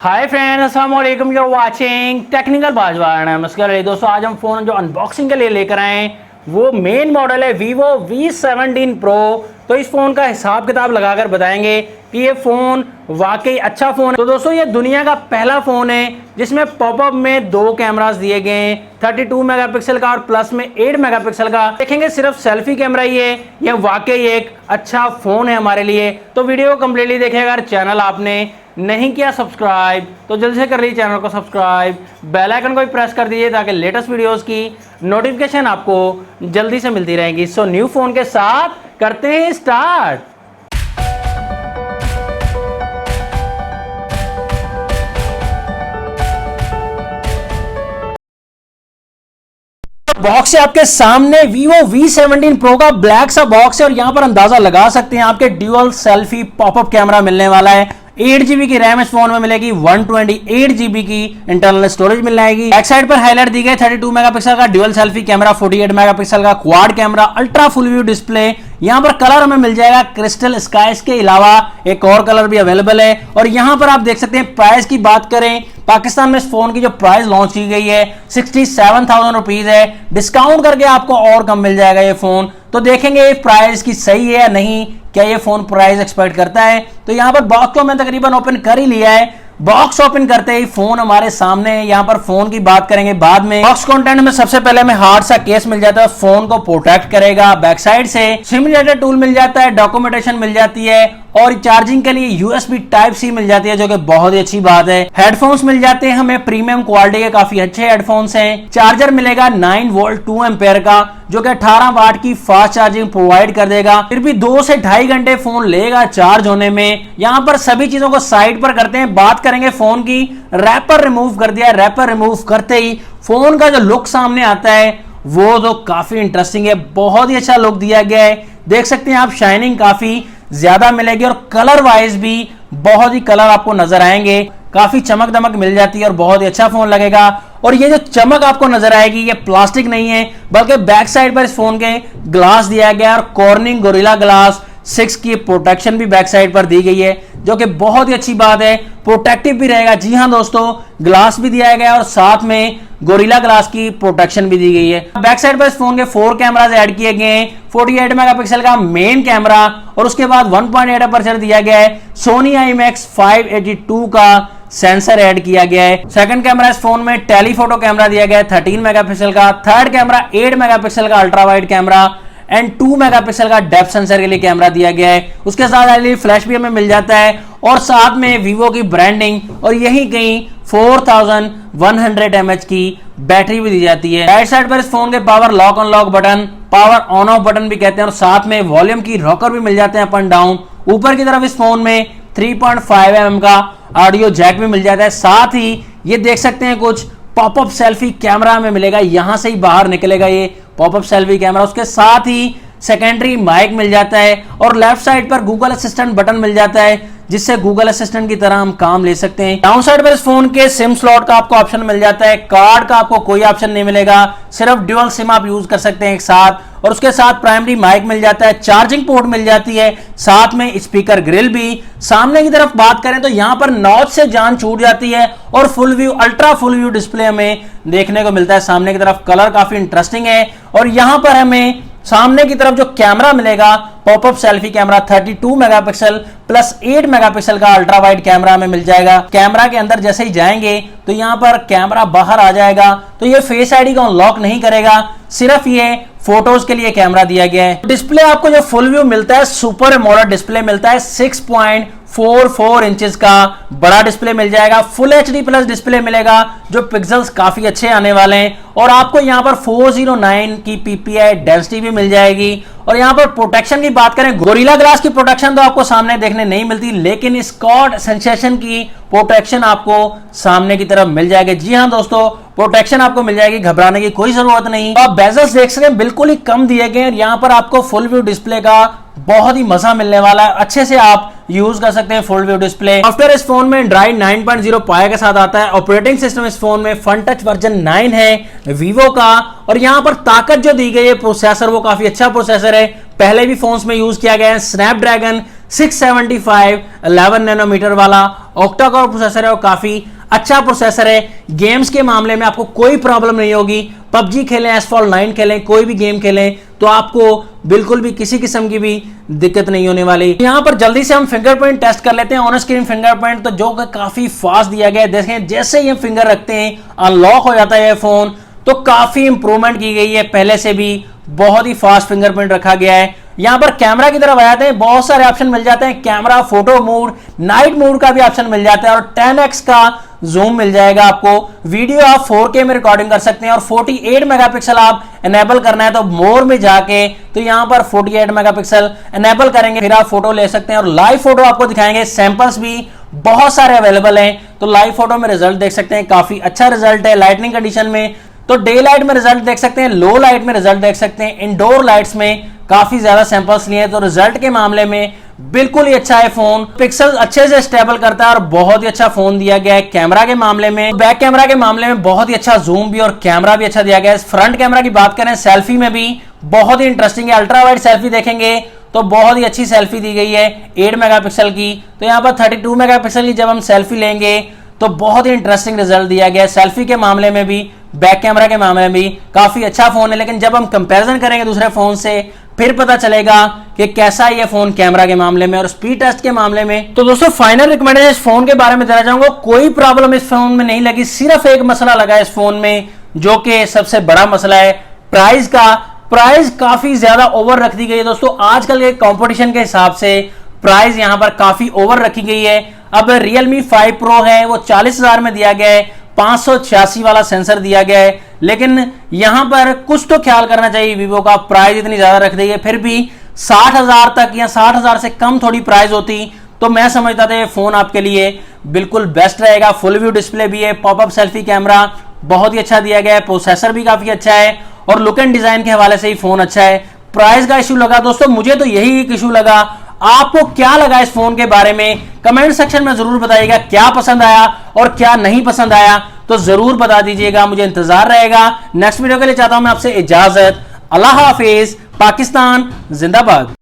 हाय friends, अस्सलाम वालेकुम। You are watching technical Bajwar. नमस्कार दोस्तों, आज हम फोन जो अनबॉक्सिंग के लिए लेकर आए हैं वो मेन मॉडल है Vivo V17 Pro। तो इस फ़ोन का हिसाब किताब लगाकर बताएंगे कि ये फ़ोन वाकई अच्छा फ़ोन है। तो दोस्तों, ये दुनिया का पहला फ़ोन है जिसमें पॉपअप में 2 कैमरास दिए गए हैं, 32 मेगापिक्सल का और प्लस में 8 मेगापिक्सल का। देखेंगे सिर्फ सेल्फी कैमरा ही है, ये वाकई एक अच्छा फ़ोन है हमारे लिए। तो वीडियो को कम्प्लीटली देखिएगा। अगर चैनल आपने नहीं किया सब्सक्राइब तो जल्दी से कर लीजिए चैनल को सब्सक्राइब, बेल आइकन को भी प्रेस कर दीजिए ताकि लेटेस्ट वीडियोस की नोटिफिकेशन आपको जल्दी से मिलती रहेगी। सो न्यू फोन के साथ करते हैं स्टार्ट। बॉक्स है आपके सामने Vivo V17 Pro का ब्लैक सा बॉक्स है और यहां पर अंदाजा लगा सकते हैं आपके ड्यूअल सेल्फी पॉपअप कैमरा मिलने वाला है। 8GB की रैम इस फोन में मिलेगी, 128GB की इंटरनल स्टोरेज मिल जाएगी। बैक साइड पर हाईलाइट दी गई 32 मेगापिक्सल का ड्यूअल सेल्फी कैमरा, 48 मेगापिक्सल का quad camera, ultra full view display. यहां पर कलर हमें मिल जाएगा क्रिस्टल स्काइस के अलावा एक और कलर भी अवेलेबल है। और यहां पर आप देख सकते हैं प्राइस की बात करें, पाकिस्तान में इस फोन की जो प्राइस लॉन्च की गई है 67,000 रुपीज है। डिस्काउंट करके आपको और कम मिल जाएगा ये फोन। तो देखेंगे ये प्राइस की सही है या नहीं, क्या ये फोन प्राइस एक्सपेक्ट करता है। तो यहां पर बॉक्स को मैंने तकरीबन ओपन कर ही लिया है। बॉक्स ओपन करते ही फोन हमारे सामने है। यहां पर फोन की बात करेंगे बाद में। बॉक्स कंटेंट में सबसे पहले हमें हार्ड सा केस मिल जाता है, फोन को प्रोटेक्ट करेगा। बैक साइड से सिमुलेटर टूल मिल जाता है, डॉक्यूमेंटेशन मिल जाती है और चार्जिंग के लिए USB Type-C मिल जाती है, जो कि बहुत ही अच्छी बात है। हेडफोन्स मिल जाते हैं हमें प्रीमियम क्वालिटी के, काफी अच्छे हेडफोन्स हैं। चार्जर मिलेगा 9 वोल्ट 2 एम्पेयर का, जो कि 18 वाट की फास्ट चार्जिंग प्रोवाइड कर देगा। फिर भी 2 से 2.5 घंटे फोन लेगा चार्ज होने में। यहां पर सभी चीजों को साइड पर करते हैं, बात करेंगे फोन की। रैपर रिमूव कर दिया, रैपर रिमूव करते ही फोन का जो लुक सामने आता है वो तो काफी इंटरेस्टिंग है, बहुत ही अच्छा लुक दिया गया है। देख सकते हैं आप, शाइनिंग काफी ज्यादा मिलेगी और कलर वाइज भी बहुत ही कलर आपको नजर आएंगे, काफी चमक दमक मिल जाती है और बहुत ही अच्छा फोन लगेगा। और ये जो चमक आपको नजर आएगी ये प्लास्टिक नहीं है, बल्कि बैक साइड पर इस फोन के ग्लास दिया गया और कॉर्निंग गोरिल्ला ग्लास 6 की प्रोटेक्शन भी बैक साइड पर दी गई है, जो कि बहुत ही अच्छी बात है। प्रोटेक्टिव भी रहेगा। जी हां दोस्तों, ग्लास भी दिया गया और साथ में गोरिल्ला ग्लास की प्रोटेक्शन भी दी गई है। बैक साइड पर इस फोन के 4 कैमरास ऐड किए गए हैं, 48 मेगापिक्सल का मेन कैमरा और उसके बाद 1.8 अपर्चर दिया गया है। सोनी IMX 582 का सेंसर ऐड किया गया है। सेकंड कैमरा इस फोन में टेलीफोटो कैमरा दिया गया है 13 मेगापिक्सल का। थर्ड कैमरा 8 मेगापिक्सल का ultra wide camera and 2 megapixel का डेप्थ सेंसर के लिए कैमरा दिया गया है। उसके साथ LED फ्लैश भी हमें मिल जाता है और साथ में वीवो की ब्रांडिंग और यही कहीं 4100 mAh की बैटरी भी दी जाती है। राइट साइड पर इस फोन के power lock unlock button, power on off button भी कहते हैं, और साथ में वॉल्यूम की रॉकर भी मिल जाते हैं अप एंड डाउन। ऊपर की तरफ इस फोन में 3.5 mm का ऑडियो जैक भी मिल जाता है। साथ ही ये देख सकते हैं कुछ पॉपअप सेल्फी कैमरा में मिलेगा, यहां से ही बाहर निकलेगा ये पॉपअप सेल्फी कैमरा। उसके साथ ही सेकेंडरी माइक मिल जाता है और लेफ्ट साइड पर गूगल असिस्टेंट बटन मिल जाता है, जिससे गूगल असिस्टेंट की तरह हम काम ले सकते हैं। डाउन साइड पर इस फोन के सिम स्लॉट का आपको ऑप्शन मिल जाता है, कार्ड का आपको कोई ऑप्शन नहीं मिलेगा, सिर्फ ड्यूअल सिम आप यूज कर सकते हैं एक साथ। और उसके साथ प्राइमरी माइक मिल जाता है, चार्जिंग पोर्ट मिल जाती है, साथ में स्पीकर ग्रिल भी। सामने की तरफ बात करें तो यहां पर नॉच से जान छूट जाती है और full view, ultra full view display हमें देखने को मिलता है। सामने की तरफ कलर काफी इंटरेस्टिंग है और यहां पर हमें सामने की तरफ जो कैमरा मिलेगा popup selfie camera 32 megapixel plus 8 megapixel का अल्ट्रा वाइड कैमरा में मिल जाएगा। कैमरा के अंदर जैसे ही जाएंगे तो यहां पर कैमरा बाहर आ जाएगा, तो ये फेस आईडी को अनलॉक नहीं करेगा, सिर्फ ये फोटोज के लिए कैमरा दिया गया है। डिस्प्ले आपको जो फुल व्यू मिलता है, सुपर एमोलेड डिस्प्ले मिलता है, 6.44 इंचेस का बड़ा डिस्प्ले मिल जाएगा। फुल HD प्लस डिस्प्ले मिलेगा, जो पिक्सल्स काफी अच्छे आने वाले हैं। और आपको यहां पर 409 की PPI डेंसिटी भी मिल जाएगी। और यहां पर प्रोटेक्शन की बात करें, गोरिल्ला ग्लास की प्रोटेक्शन तो आपको सामने देखने नहीं मिलती, लेकिन स्कॉट सेंसेशन की प्रोटेक्शन आपको सामने की तरफ मिल जाएगी। जी हां दोस्तों, प्रोटेक्शन आपको मिल जाएगी, घबराने की कोई जरूरत नहीं। आप बेजल्स देख सकते हैं, बिल्कुल ही कम दिए गए हैं। यहां पर आपको फुल व्यू डिस्प्ले का बहुत ही मजा मिलने वाला है, अच्छे से आप यूज कर सकते हैं फुल व्यू डिस्प्ले। सॉफ्टवेयर इस फोन में एंड्रॉइड 9.0 पाया के साथ आता है। ऑपरेटिंग सिस्टम इस फोन में फन टच वर्जन 9 है वीवो का। और यहां पर ताकत जो दी गई है प्रोसेसर, वो काफी अच्छा प्रोसेसर है, पहले भी फोन्स में यूज किया गया है। स्नैपड्रैगन 675 11 नैनोमीटर वाला ऑक्टा कोर प्रोसेसर है और काफी अच्छा प्रोसेसर है। गेम्स के मामले में आपको कोई प्रॉब्लम नहीं होगी। पबजी खेलें, एसफॉल्ट 9 खेलें, कोई भी गेम खेलें तो आपको बिल्कुल भी किसी किस्म की भी दिक्कत नहीं होने वाली। यहां पर जल्दी से हम फिंगरप्रिंट टेस्ट कर लेते हैं। ऑन स्क्रीन फिंगरप्रिंट तो जो काफी फास्ट दिया गया है। देखें जैसे ही हम फिंगर रखते हैं अनलॉक हो जाता है फोन, तो काफी इंप्रूवमेंट की गई है पहले से भी। बहुत ही फास्ट फिंगरप्रिंट रखा गया है। यहां पर कैमरा की तरफ आ जाते हैं, बहुत सारे ऑप्शन मिल जाते हैं। Camera, photo mode, night mode का भी ऑप्शन मिल जाता है और 10x का जूम मिल जाएगा आपको। वीडियो आप 4K में रिकॉर्डिंग कर सकते हैं और 48 मेगापिक्सल आप एनेबल करना है तो मोर में जाके तो यहां पर 48 मेगापिक्सल एनेबल करेंगे, फिर आप फोटो ले सकते हैं और लाइव फोटो आपको दिखाएंगे। सैंपल्स भी बहुत सारे अवेलेबल हैं तो लाइव फोटो में रिजल्ट देख सकते हैं, काफी अच्छा रिजल्ट है। लाइटनिंग कंडीशन में तो डे लाइट में रिजल्ट देख सकते हैं, लो लाइट में रिजल्ट देख सकते हैं, इंडोर लाइट्स में काफी ज्यादा सैंपल्स लिए हैं तो रिजल्ट के मामले में बिल्कुल ही अच्छा है फोन। पिक्सल अच्छे से स्टेबल करता है और बहुत ही अच्छा फोन दिया गया है। कैमरा के मामले में, बैक कैमरा के मामले में बहुत ही अच्छा जूम भी और कैमरा भी अच्छा दिया गया है। फ्रंट कैमरा की बात करें, सेल्फी में भी बहुत ही इंटरेस्टिंग है। अल्ट्रा वाइड सेल्फी देखेंगे तो बहुत ही अच्छी सेल्फी दी गई है 8 मेगापिक्सल की। तो यहाँ पर 32 मेगापिक्सल की जब हम सेल्फी लेंगे तो बहुत ही इंटरेस्टिंग रिजल्ट दिया गया है। सेल्फी के मामले में भी, बैक कैमरा के मामले में भी काफी अच्छा फोन है। लेकिन जब हम कंपैरिजन करेंगे दूसरे फोन से फिर पता चलेगा कि कैसा है ये फोन कैमरा के मामले में और स्पीड टेस्ट के मामले में। तो दोस्तों फाइनल रिकमेंडेशन इस फोन के बारे में देना चाहूंगा, कोई प्रॉब्लम इस फोन में नहीं लगी। सिर्फ एक मसला लगा इस फोन में जो कि सबसे बड़ा मसला है प्राइस का। प्राइस काफी ज्यादा ओवर रख दी गई है दोस्तों। आजकल के कंपटीशन के हिसाब से प्राइस यहां पर काफी ओवर रखी गई है। अब Realme 5 Pro है वो 40,000 में दिया गया है, 586 वाला सेंसर दिया गया है। लेकिन यहां पर कुछ तो ख्याल करना चाहिए, वीवो का प्राइस इतनी ज्यादा रख दी है। फिर भी 60,000 तक या 60,000 से कम थोड़ी प्राइस होती तो मैं समझता था ये फोन आपके लिए बिल्कुल बेस्ट रहेगा। फुल व्यू डिस्प्ले भी है, पॉपअप सेल्फी कैमरा बहुत ही अच्छा दिया गया है, प्रोसेसर भी काफी अच्छा है और लुक एंड डिजाइन के हवाले से ही फोन अच्छा है। प्राइस का इशू लगा दोस्तों, मुझे तो यही एक इशू लगा। आपको क्या लगा इस फोन के बारे में कमेंट सेक्शन में जरूर बताइएगा। क्या पसंद आया और क्या नहीं पसंद आया तो जरूर बता दीजिएगा, मुझे इंतजार रहेगा। नेक्स्ट वीडियो के लिए चाहता हूं मैं आपसे इजाजत। अल्लाह हाफिज, पाकिस्तान जिंदाबाद।